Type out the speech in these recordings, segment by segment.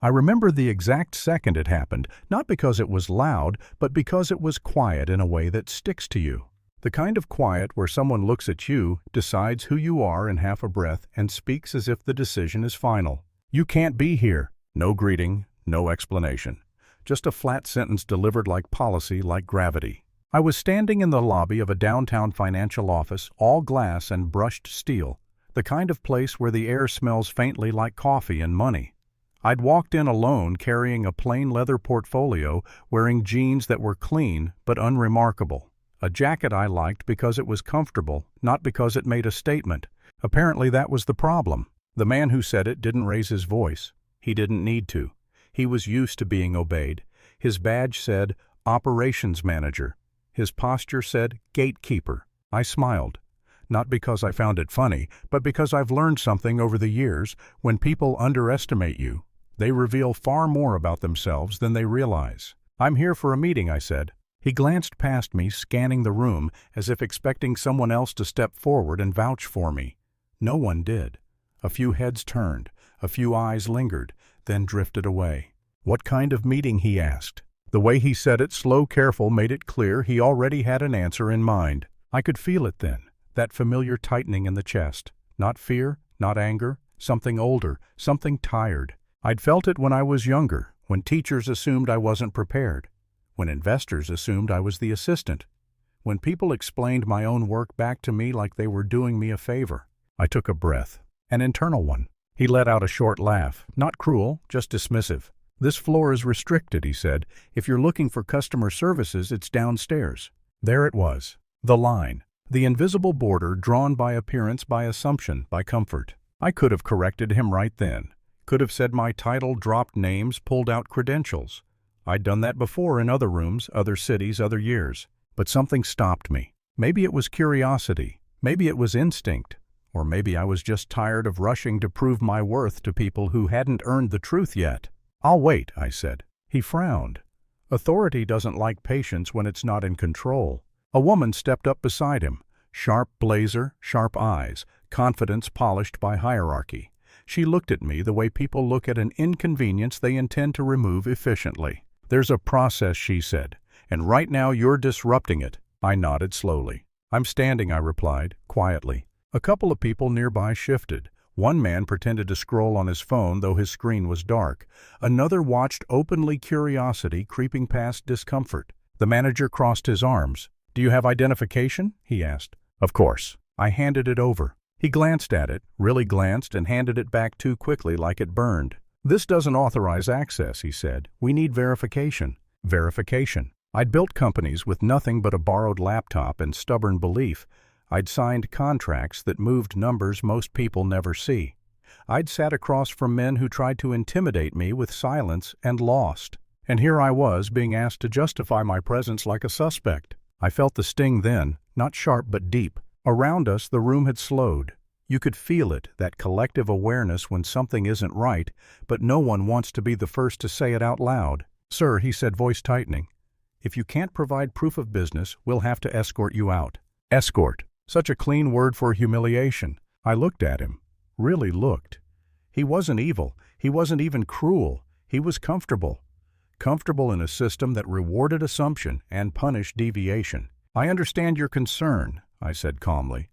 I remember the exact second it happened, not because it was loud, but because it was quiet in a way that sticks to you. The kind of quiet where someone looks at you, decides who you are in half a breath, and speaks as if the decision is final. "You can't be here." No greeting, no explanation. Just a flat sentence delivered like policy, like gravity. I was standing in the lobby of a downtown financial office, all glass and brushed steel, the kind of place where the air smells faintly like coffee and money. I'd walked in alone, carrying a plain leather portfolio, wearing jeans that were clean but unremarkable. A jacket I liked because it was comfortable, not because it made a statement. Apparently that was the problem. The man who said it didn't raise his voice. He didn't need to. He was used to being obeyed. His badge said, "Operations Manager." His posture said, "Gatekeeper." I smiled. Not because I found it funny, but because I've learned something over the years. When people underestimate you, they reveal far more about themselves than they realize. "I'm here for a meeting," I said. He glanced past me, scanning the room, as if expecting someone else to step forward and vouch for me. No one did. A few heads turned, a few eyes lingered, then drifted away. "What kind of meeting?" he asked. The way he said it, slow, careful, made it clear he already had an answer in mind. I could feel it then, that familiar tightening in the chest. Not fear, not anger, something older, something tired. I'd felt it when I was younger, when teachers assumed I wasn't prepared, when investors assumed I was the assistant, when people explained my own work back to me like they were doing me a favor. I took a breath, an internal one. He let out a short laugh, not cruel, just dismissive. "This floor is restricted," he said. "If you're looking for customer services, it's downstairs." There it was, the line, the invisible border drawn by appearance, by assumption, by comfort. I could have corrected him right then, could have said my title, dropped names, pulled out credentials. I'd done that before in other rooms, other cities, other years. But something stopped me. Maybe it was curiosity, maybe it was instinct, or maybe I was just tired of rushing to prove my worth to people who hadn't earned the truth yet. "I'll wait," I said. He frowned. Authority doesn't like patience when it's not in control. A woman stepped up beside him. Sharp blazer, sharp eyes, confidence polished by hierarchy. She looked at me the way people look at an inconvenience they intend to remove efficiently. "There's a process," she said, "and right now you're disrupting it." I nodded slowly. "I'm standing," I replied, quietly. A couple of people nearby shifted. One man pretended to scroll on his phone, though his screen was dark. Another watched openly, curiosity creeping past discomfort. The manager crossed his arms. "Do you have identification?" he asked. "Of course." I handed it over. He glanced at it, really glanced, and handed it back too quickly, like it burned. "This doesn't authorize access," he said. "We need verification." Verification. I'd built companies with nothing but a borrowed laptop and stubborn belief. I'd signed contracts that moved numbers most people never see. I'd sat across from men who tried to intimidate me with silence and lost. And here I was, being asked to justify my presence like a suspect. I felt the sting then, not sharp but deep. Around us, the room had slowed. You could feel it, that collective awareness when something isn't right, but no one wants to be the first to say it out loud. "Sir," he said, voice tightening, "if you can't provide proof of business, we'll have to escort you out." Escort. Such a clean word for humiliation. I looked at him. Really looked. He wasn't evil. He wasn't even cruel. He was comfortable. Comfortable in a system that rewarded assumption and punished deviation. "I understand your concern," I said calmly.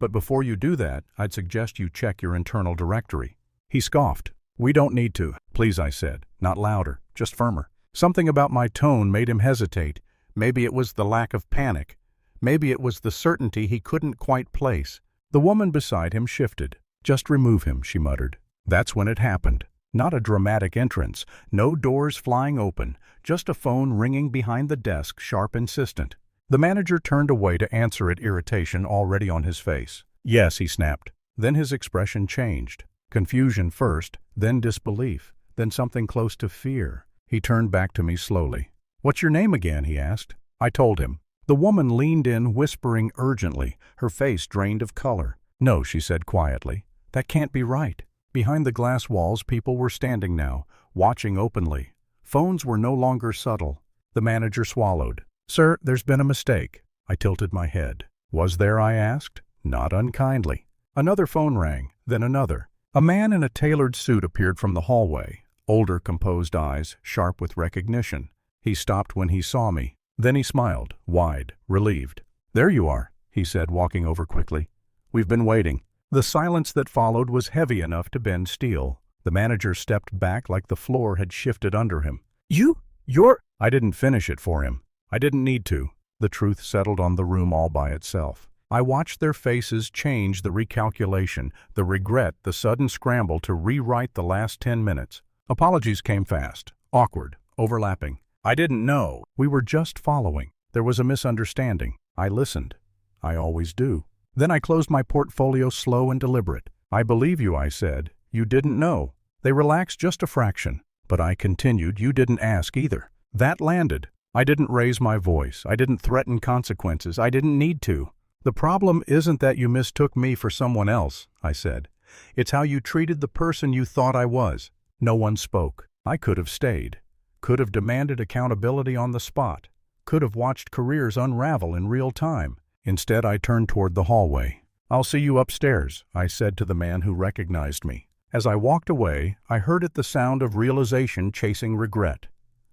"But before you do that, I'd suggest you check your internal directory." He scoffed. "We don't need to." "Please," I said, not louder, just firmer. Something about my tone made him hesitate. Maybe it was the lack of panic. Maybe it was the certainty he couldn't quite place. The woman beside him shifted. "Just remove him," she muttered. That's when it happened. Not a dramatic entrance, no doors flying open, just a phone ringing behind the desk, sharp, insistent. The manager turned away to answer it, irritation already on his face. "Yes," he snapped. Then his expression changed. Confusion first, then disbelief, then something close to fear. He turned back to me slowly. "What's your name again?" he asked. I told him. The woman leaned in, whispering urgently, her face drained of color. "No," she said quietly. "That can't be right." Behind the glass walls, people were standing now, watching openly. Phones were no longer subtle. The manager swallowed. "Sir, there's been a mistake." I tilted my head. "Was there?" I asked. Not unkindly. Another phone rang, then another. A man in a tailored suit appeared from the hallway. older, composed eyes, sharp with recognition. He stopped when he saw me. Then he smiled, wide, relieved. "There you are," he said, walking over quickly. "We've been waiting." The silence that followed was heavy enough to bend steel. The manager stepped back like the floor had shifted under him. You're... I didn't finish it for him. I didn't need to. The truth settled on the room all by itself. I watched their faces change, the recalculation, the regret, the sudden scramble to rewrite the last 10 minutes. Apologies came fast, awkward, overlapping. "I didn't know. We were just following. There was a misunderstanding." I listened. I always do. Then I closed my portfolio, slow and deliberate. "I believe you," I said. "You didn't know." They relaxed just a fraction. But I continued, "You didn't ask either." That landed. I didn't raise my voice. I didn't threaten consequences. I didn't need to. "The problem isn't that you mistook me for someone else," I said. "It's how you treated the person you thought I was." No one spoke. I could have stayed. Could have demanded accountability on the spot. Could have watched careers unravel in real time. Instead, I turned toward the hallway. "I'll see you upstairs," I said to the man who recognized me. As I walked away, I heard it, the sound of realization chasing regret.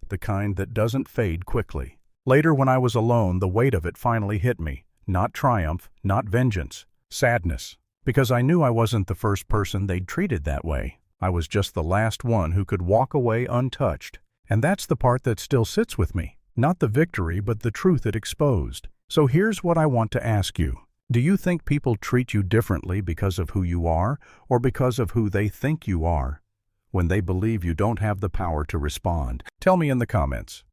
The kind that doesn't fade quickly. Later, when I was alone, the weight of it finally hit me. Not triumph, not vengeance. Sadness. Because I knew I wasn't the first person they'd treated that way. I was just the last one who could walk away untouched. And that's the part that still sits with me. Not the victory, but the truth it exposed. So here's what I want to ask you. Do you think people treat you differently because of who you are, or because of who they think you are? When they believe you don't have the power to respond? Tell me in the comments.